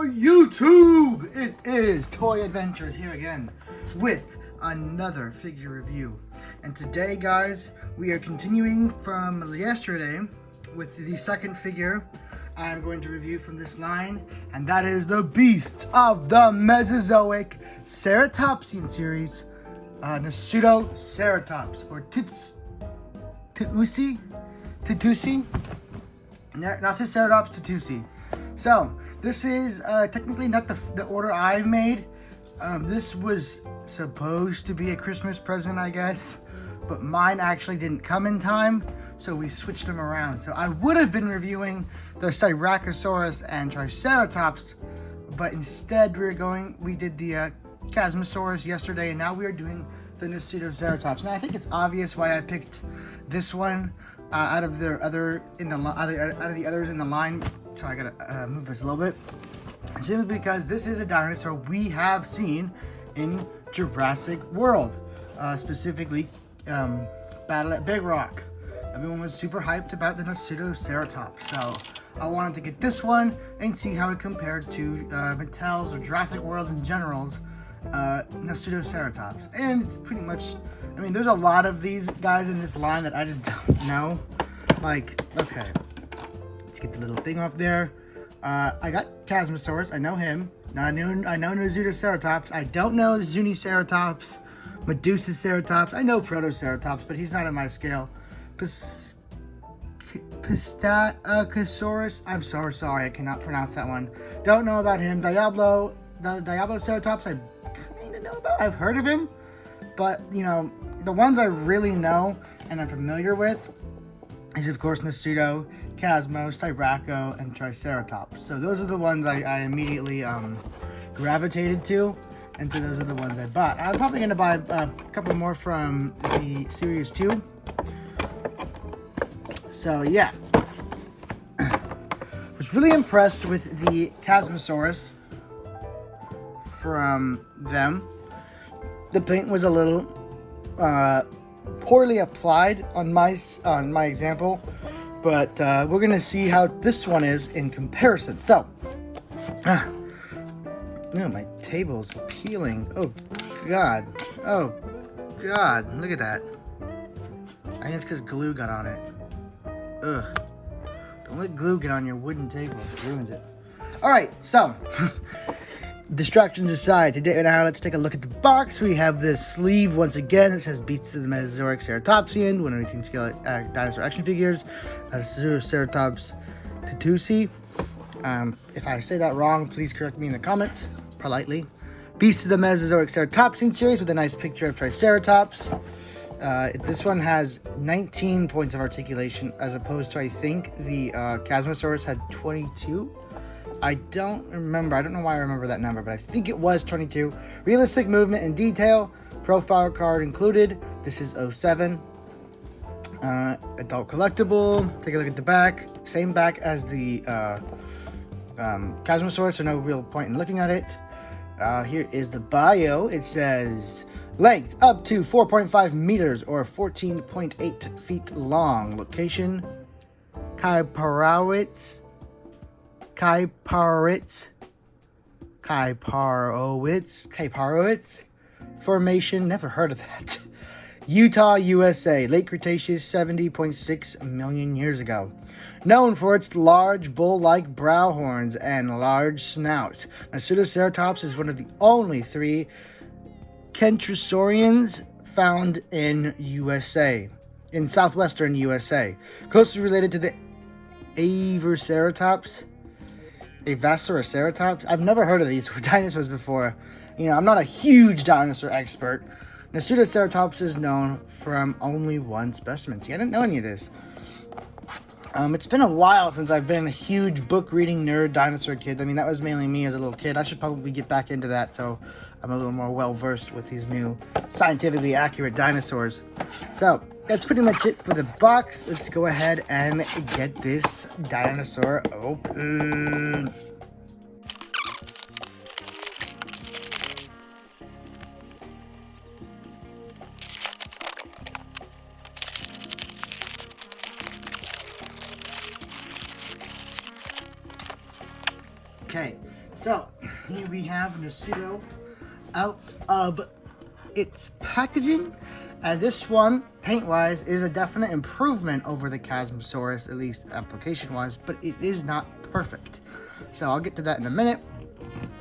YouTube! It is Toy Adventures here again with another figure review. And today, guys, we are continuing from yesterday with the second figure I'm going to review from this line, and that is the Beasts of the Mesozoic Ceratopsian series, Nasutoceratops, or Nasutoceratops Tatusi. So, this is technically not the order I made. This was supposed to be a Christmas present, I guess, but mine actually didn't come in time, so we switched them around. So I would have been reviewing the Styracosaurus and Triceratops, but instead we did the Chasmosaurus yesterday, and now we are doing the Nasutoceratops. Now I think it's obvious why I picked this one out of the others in the line. So I gotta move this a little bit. Simply because this is a dinosaur we have seen in Jurassic World, specifically Battle at Big Rock. Everyone was super hyped about the Nasutoceratops, so I wanted to get this one and see how it compared to Mattel's or Jurassic World in general's Nasutoceratops. And it's pretty much, I mean, there's a lot of these guys in this line that I just don't know. Like, okay, let's get the little thing off there. I got Chasmosaurus, I know him. Now I know Nasutoceratops. I don't know Zuniceratops, Medusaceratops. I know Protoceratops, but he's not on my scale. Pistachosaurus. I'm so sorry, I cannot pronounce that one. Don't know about him. Diabloceratops, I kind of know about. I've heard of him, but you know, the ones I really know and I'm familiar with is of course Nasuto, Chasmo, Styraco, and Triceratops. So those are the ones I immediately gravitated to, and so those are the ones I bought. I'm probably going to buy a couple more from the Series 2. So yeah. Was really impressed with the Chasmosaurus from them. The paint was a little poorly applied on my example, but we're gonna see how this one is in comparison. So, my table's peeling. Oh God, look at that. I think it's because glue got on it. Ugh, don't let glue get on your wooden table, it ruins it. All right, so distractions aside, today now let's take a look at the box. We have this sleeve once again. It says Beasts of the Mesozoic Ceratopsian, 118 scale dinosaur action figures, Ceratops Tatusi. If I say that wrong, please correct me in the comments, politely. Beasts of the Mesozoic Ceratopsian series with a nice picture of Triceratops. This one has 19 points of articulation, as opposed to, I think, the Chasmosaurus had 22. I don't remember. I don't know why I remember that number, but I think it was 22. Realistic movement and detail. Profile card included. This is 07. Adult collectible. Take a look at the back. Same back as the Chasmosaurus, so no real point in looking at it. Here is the bio. It says length up to 4.5 meters or 14.8 feet long. Location Kaiparowitz. Formation, never heard of that. Utah, USA, late Cretaceous, 70.6 million years ago. Known for its large bull-like brow horns and large snout, Nasutoceratops is one of the only 3 Kentrosaurians found in southwestern USA. Closely related to the Avasoroceratops. I've never heard of these dinosaurs before. You know, I'm not a huge dinosaur expert. Nasutoceratops is known from only one specimen. See, I didn't know any of this. It's been a while since I've been a huge book reading nerd dinosaur kid. I mean, that was mainly me as a little kid. I should probably get back into that, so I'm a little more well versed with these new scientifically accurate dinosaurs. So that's pretty much it for the box. Let's go ahead and get this dinosaur open. Okay, So, here we have Nasuto out of its packaging. And this one, paint-wise, is a definite improvement over the Chasmosaurus, at least application-wise, but it is not perfect. So I'll get to that in a minute.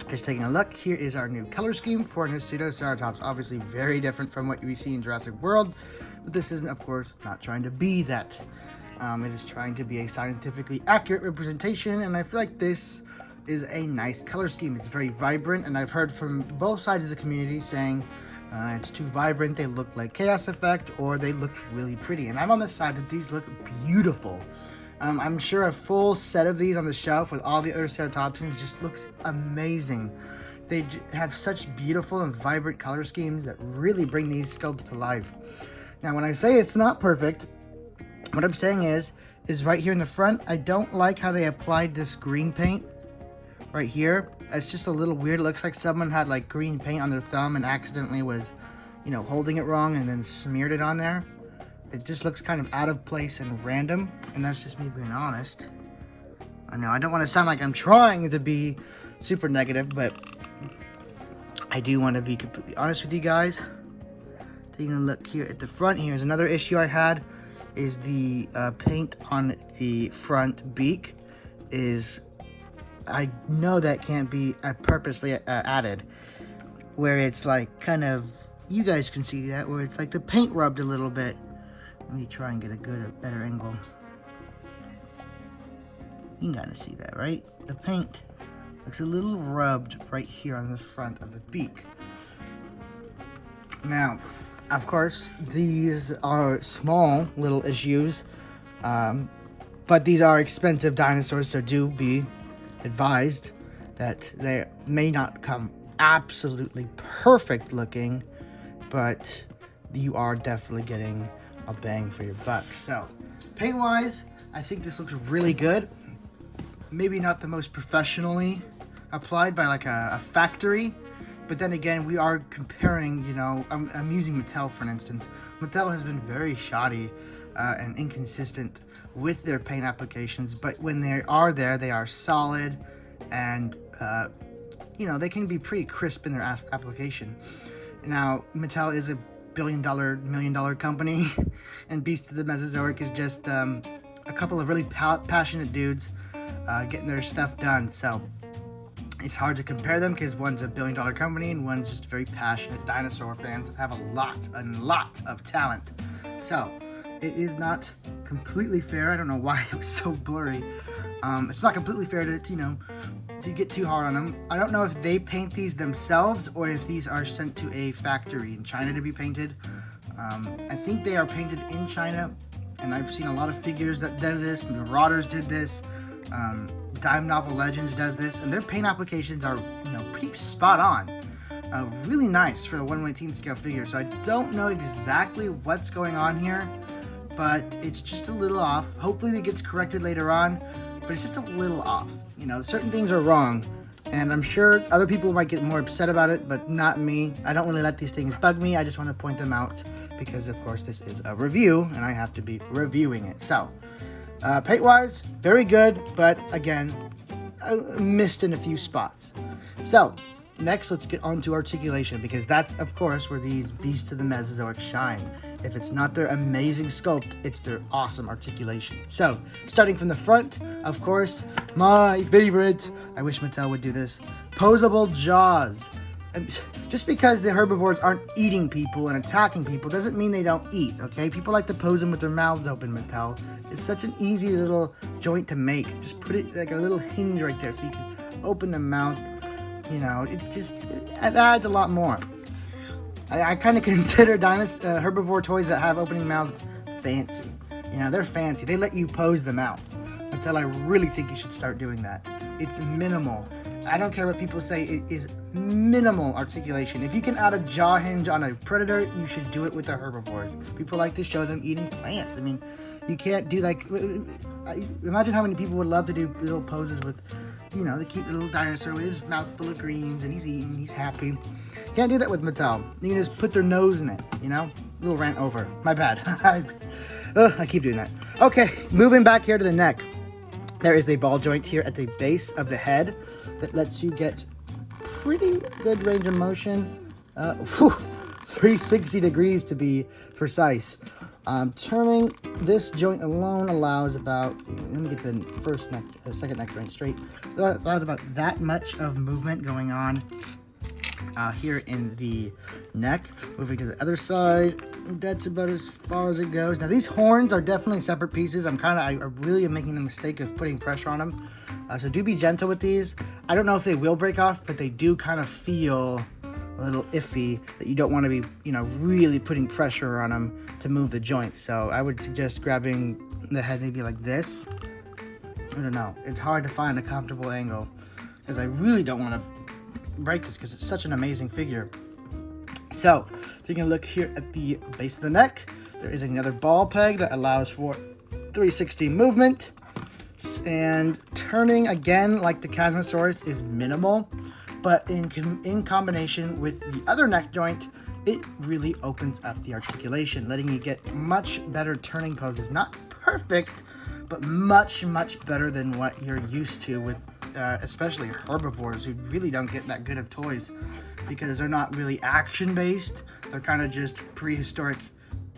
Just taking a look, here is our new color scheme for Nasutoceratops. Obviously very different from what we see in Jurassic World, but this isn't, of course, not trying to be that. It is trying to be a scientifically accurate representation, and I feel like this is a nice color scheme. It's very vibrant, and I've heard from both sides of the community saying it's too vibrant, they look like Chaos Effect, or they look really pretty. And I'm on the side that these look beautiful. I'm sure a full set of these on the shelf with all the other ceratopsians just looks amazing. They have such beautiful and vibrant color schemes that really bring these sculpts to life. Now, when I say it's not perfect, what I'm saying is right here in the front, I don't like how they applied this green paint right here. It's just a little weird. It looks like someone had like green paint on their thumb and accidentally was, you know, holding it wrong and then smeared it on there. It just looks kind of out of place and random, and that's just me being honest. I know I don't want to sound like I'm trying to be super negative, but I do want to be completely honest with you guys. Taking a look here at the front, here's another issue I had, is the paint on the front beak is, I know that can't be purposely added, where it's like kind of, you guys can see that, where it's like the paint rubbed a little bit. Let me try and get a better angle. You can kind of see that, right? The paint looks a little rubbed right here on the front of the beak. Now, of course, these are small little issues, but these are expensive dinosaurs, so do be advised that they may not come absolutely perfect looking, but you are definitely getting a bang for your buck. So, paint wise, I think this looks really good. Maybe not the most professionally applied by like a factory, but then again, we are comparing, you know, I'm using Mattel for an instance. Mattel has been very shoddy and inconsistent with their paint applications, but when they are there, they are solid, and you know, they can be pretty crisp in their application. Now, Mattel is a billion-dollar, million-dollar company, and Beasts of the Mesozoic is just a couple of really passionate dudes getting their stuff done. So it's hard to compare them because one's a billion-dollar company and one's just very passionate dinosaur fans that have a lot of talent. So it is not completely fair. I don't know why it was so blurry. It's not completely fair to, you know, to get too hard on them. I don't know if they paint these themselves or if these are sent to a factory in China to be painted. I think they are painted in China, and I've seen a lot of figures that did this. Marauders did this. Dime Novel Legends does this, and their paint applications are, you know, pretty spot on. Really nice for a 1/18 scale figure. So I don't know exactly what's going on here, but it's just a little off. Hopefully it gets corrected later on, but it's just a little off. You know, certain things are wrong, and I'm sure other people might get more upset about it, but not me. I don't really let these things bug me. I just want to point them out because, of course, this is a review, and I have to be reviewing it. So, paint-wise, very good, but again, missed in a few spots. So, next, let's get on to articulation, because that's, of course, where these Beasts of the Mesozoic shine. If it's not their amazing sculpt, it's their awesome articulation. So, starting from the front, of course, my favorite, I wish Mattel would do this, posable jaws. And just because the herbivores aren't eating people and attacking people doesn't mean they don't eat, okay? People like to pose them with their mouths open, Mattel. It's such an easy little joint to make. Just put it like a little hinge right there so you can open the mouth. You know, it's just, it adds a lot more. I kind of consider herbivore toys that have opening mouths fancy. You know, they're fancy. They let you pose the mouth. Until I really think you should start doing that. It's minimal. I don't care what people say. It is minimal articulation. If you can add a jaw hinge on a predator, you should do it with the herbivores. People like to show them eating plants. I mean, you can't do like... Imagine how many people would love to do little poses with, you know, the cute little dinosaur with his mouth full of greens and he's eating, he's happy. Can't do that with Mattel. You can just put their nose in it, you know? Little rant over. My bad. I keep doing that. Okay, moving back here to the neck. There is a ball joint here at the base of the head that lets you get pretty good range of motion. 360 degrees to be precise. Turning this joint alone allows about, let me get the second neck joint straight. That allows about that much of movement going on here in the neck. Moving to the other side, that's about as far as it goes. Now these horns are definitely separate pieces. I really am making the mistake of putting pressure on them. So do be gentle with these. I don't know if they will break off, but they do kind of feel a little iffy that you don't want to be, really putting pressure on them to move the joint. So I would suggest grabbing the head maybe like this. I don't know. It's hard to find a comfortable angle because I really don't want to break this because it's such an amazing figure. So taking a look here at the base of the neck, there is another ball peg that allows for 360 movement. And turning again like the Chasmosaurus is minimal, but in combination with the other neck joint, it really opens up the articulation, letting you get much better turning poses. Not perfect, but much better than what you're used to with especially herbivores who really don't get that good of toys because they're not really action based. They're kind of just prehistoric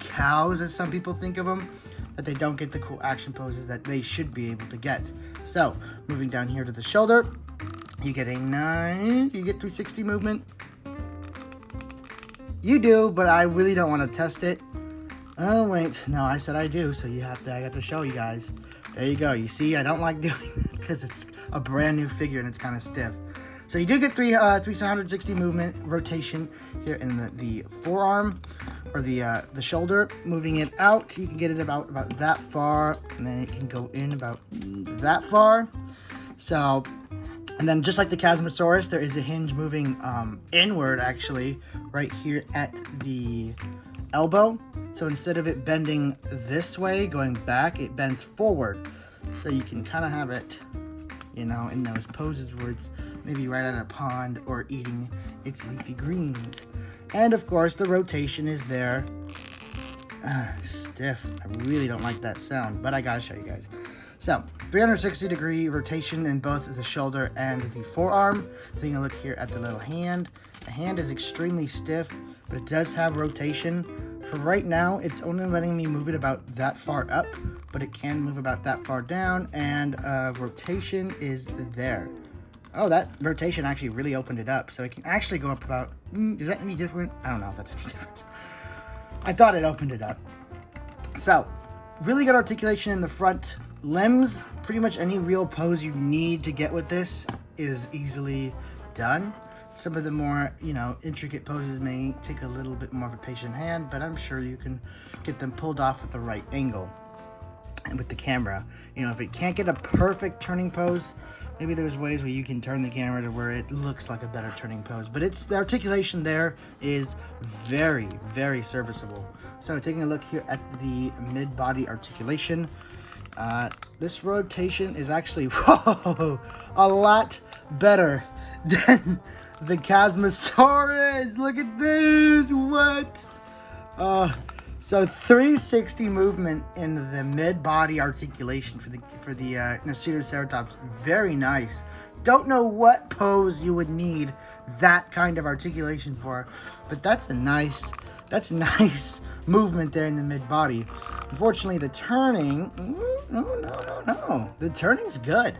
cows, as some people think of them, that they don't get the cool action poses that they should be able to get. So moving down here to the shoulder, you get 360 movement. You do, but I really don't want to test it. Oh wait, no, I said I do, so I got to show you guys. There you go. You see, I don't like doing it because it's a brand new figure and it's kind of stiff. So you do get 360 movement rotation here in the forearm or the shoulder. Moving it out, you can get it about that far, and then it can go in about that far. So, and then just like the Chasmosaurus, there is a hinge moving inward actually right here at the elbow. So instead of it bending this way, going back, it bends forward. So you can kind of have it, in those poses where it's maybe right at a pond or eating its leafy greens. And of course, the rotation is there. Stiff. I really don't like that sound, but I gotta show you guys. So, 360 degree rotation in both the shoulder and the forearm. Taking a look here at the little hand. The hand is extremely stiff, but it does have rotation. For right now, it's only letting me move it about that far up, but it can move about that far down, and rotation is there. Oh, that rotation actually really opened it up, so it can actually go up about, is that any different? I don't know if that's any different. I thought it opened it up. So, really good articulation in the front limbs. Pretty much any real pose you need to get with this is easily done. Some of the more, intricate poses may take a little bit more of a patient hand, but I'm sure you can get them pulled off with the right angle and with the camera. If it can't get a perfect turning pose, maybe there's ways where you can turn the camera to where it looks like a better turning pose. But the articulation there is very, very serviceable. So taking a look here at the mid-body articulation, this rotation is actually, a lot better than the Chasmosaurus. Look at this. What? So 360 movement in the mid-body articulation for the Nasutoceratops. Very nice. Don't know what pose you would need that kind of articulation for, but that's nice movement there in the mid-body. Unfortunately, the turning, no. The turning's good.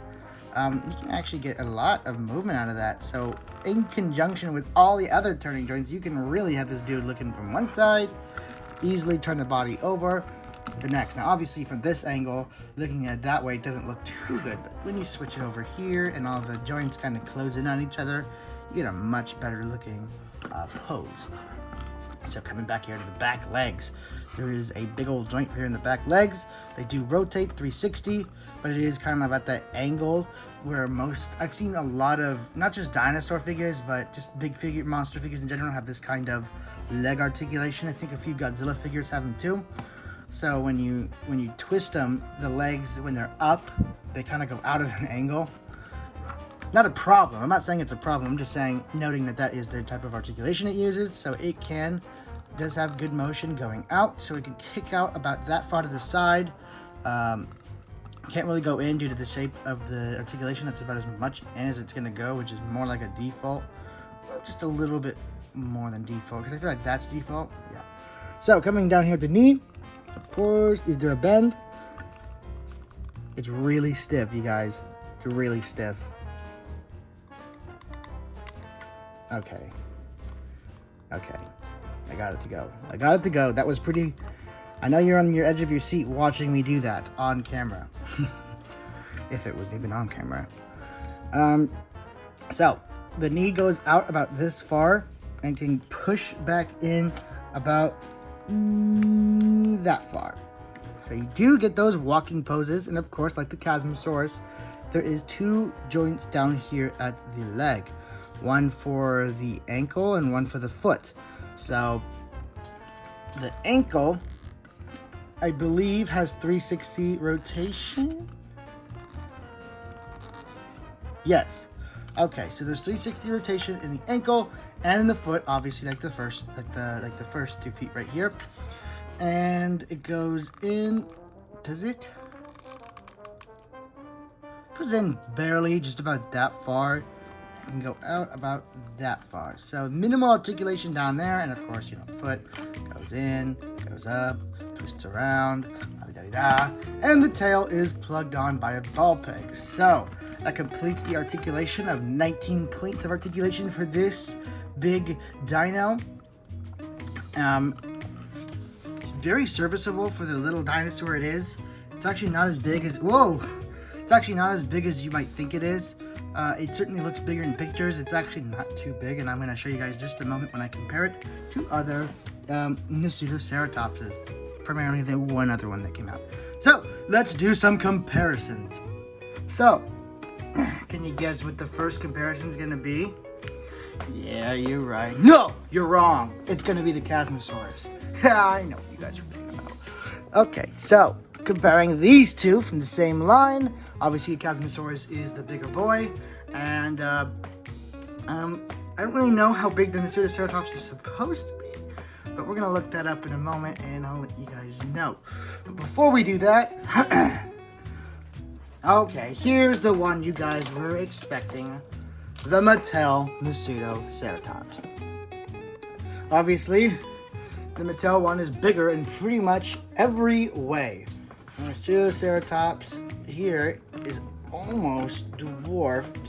You can actually get a lot of movement out of that. So in conjunction with all the other turning joints, you can really have this dude looking from one side, easily turn the body over to the next. Now, obviously from this angle, looking at it that way, it doesn't look too good, but when you switch it over here and all the joints kind of close in on each other, you get a much better looking pose. So coming back here to the back legs, there is a big old joint here in the back legs. They do rotate 360, but it is kind of at that angle where I've seen a lot of, not just dinosaur figures, but just big monster figures in general have this kind of leg articulation. I think a few Godzilla figures have them too. So when you twist them, the legs, when they're up, they kind of go out of an angle. Not a problem. I'm not saying it's a problem. I'm just noting that is the type of articulation it uses. So it does have good motion going out. So it can kick out about that far to the side. Can't really go in due to the shape of the articulation. That's about as much in as it's going to go, which is more like a default. Just a little bit more than default, because I feel like that's default. Yeah. So coming down here at the knee, of course, is there a bend? It's really stiff, you guys. It's really stiff. Okay. Okay. I got it to go. I got it to go. That was pretty... I know you're on your edge of your seat watching me do that on camera. If it was even on camera. So, the knee goes out about this far and can push back in about that far. So you do get those walking poses, and of course, like the Chasmosaurus, there is 2 joints down here at the leg. One for the ankle and one for the foot. So, the ankle, I believe, has 360 rotation. Yes. Okay, so there's 360 rotation in the ankle and in the foot, obviously, like the first 2 feet right here. And it goes in. Does it? Goes in barely, just about that far, and go out about that far. So minimal articulation down there, and of course, the foot goes in, goes up, twists around, and the tail is plugged on by a ball peg. So that completes the articulation of 19 points of articulation for this big dino. Very serviceable for the little dinosaur it is. It's actually not as big as... Whoa! It's actually not as big as you might think it is. It certainly looks bigger in pictures. It's actually not too big, and I'm going to show you guys just a moment when I compare it to other Nasutoceratopses. Primarily the one other one that came out. So, let's do some comparisons. So, can you guess what the first comparison is going to be? Yeah, you're right. No, you're wrong. It's going to be the Chasmosaurus. Yeah, I know you guys are thinking about. Okay, so comparing these two from the same line, obviously Chasmosaurus is the bigger boy, and I don't really know how big the Nasutoceratops is supposed to be, but we're gonna look that up in a moment, and I'll let you guys know. But before we do that, okay, here's the one you guys were expecting, the Mattel Nasutoceratops. Obviously, the Mattel one is bigger in pretty much every way. The Nasutoceratops here is almost dwarfed.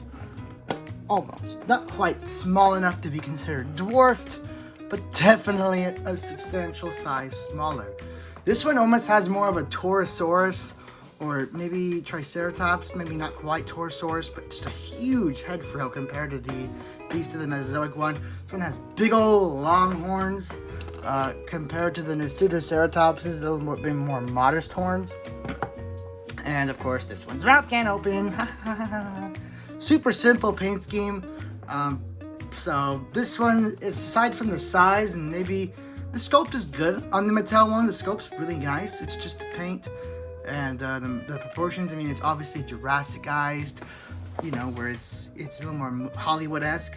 Almost. Not quite small enough to be considered dwarfed, but definitely a substantial size smaller. This one almost has more of a Torosaurus, or maybe Triceratops, maybe not quite Torosaurus, but just a huge head frill compared to the beast of the Mesozoic one. This one has big old long horns. Compared to the Nasutoceratops, is a little bit more modest horns. And of course, this one's mouth can't open. Super simple paint scheme. So this one, aside from the size and maybe the sculpt is good on the Mattel one. The sculpt's really nice. It's just the paint and the proportions. I mean, it's obviously Jurassicized, where it's a little more Hollywood-esque.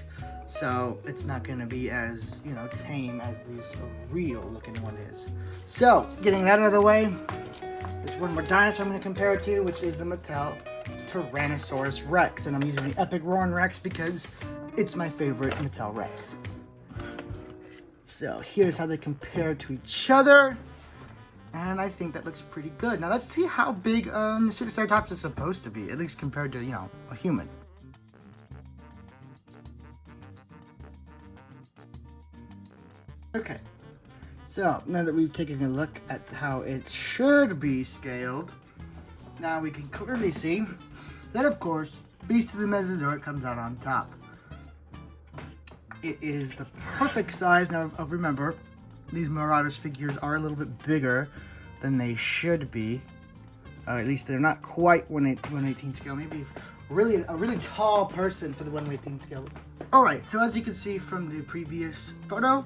So it's not going to be as, tame as this real looking one is. So, getting that out of the way, there's one more dinosaur I'm going to compare it to, which is the Mattel Tyrannosaurus Rex. And I'm using the Epic Roaring Rex because it's my favorite Mattel Rex. So here's how they compare to each other. And I think that looks pretty good. Now let's see how big Nasutoceratops is supposed to be, at least compared to, a human. Okay, so now that we've taken a look at how it should be scaled, now we can clearly see that, of course, Beast of the Mesozoic comes out on top. It is the perfect size. Now, remember, these Marauders figures are a little bit bigger than they should be. At least they're not quite 1/18 scale. Maybe a really tall person for the 1/18 scale. Alright, so as you can see from the previous photo,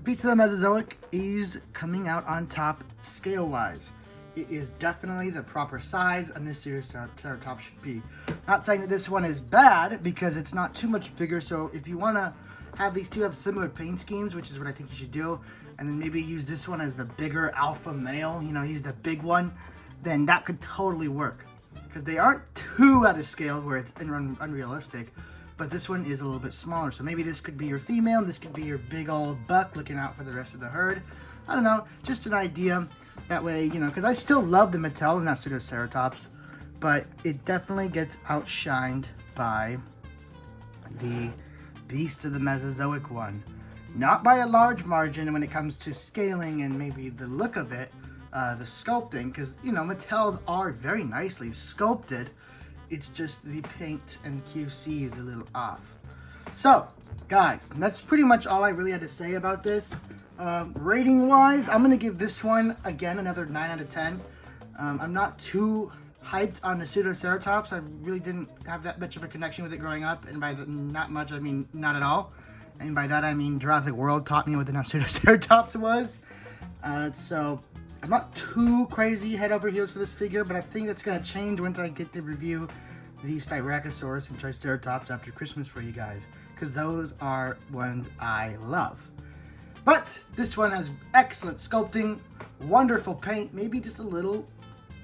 Beast of the Mesozoic is coming out on top scale-wise. It is definitely the proper size a Nasutoceratops should be. Not saying that this one is bad, because it's not too much bigger, so if you want to have these two have similar paint schemes, which is what I think you should do, and then maybe use this one as the bigger alpha male, he's the big one, then that could totally work. Because they aren't too out of scale where it's unrealistic, but this one is a little bit smaller. So maybe this could be your female, this could be your big old buck looking out for the rest of the herd. I don't know, just an idea. That way, you know, because I still love the Mattel Nasutoceratops, but it definitely gets outshined by the Beast of the Mesozoic one. Not by a large margin when it comes to scaling and maybe the look of it, the sculpting, because, you know, Mattels are very nicely sculpted. It's just the paint and QC is a little off. So, guys, that's pretty much all I really had to say about this. Rating wise, I'm gonna give this one again another 9 out of 10. I'm not too hyped on the Nasutoceratops. I really didn't have that much of a connection with it growing up, and by not much I mean not at all. And by that I mean Jurassic World taught me what the Nasutoceratops was. So I'm not too crazy head over heels for this figure, but I think that's gonna change once I get to review the Styracosaurus and Triceratops after Christmas for you guys, because those are ones I love. But this one has excellent sculpting, wonderful paint, maybe just a little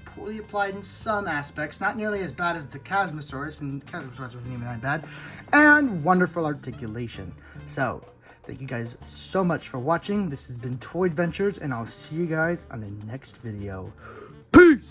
poorly applied in some aspects, not nearly as bad as the Chasmosaurus, and Chasmosaurus wasn't even that bad, and wonderful articulation. So, thank you guys so much for watching. This has been Toy Adventures, and I'll see you guys on the next video. Peace!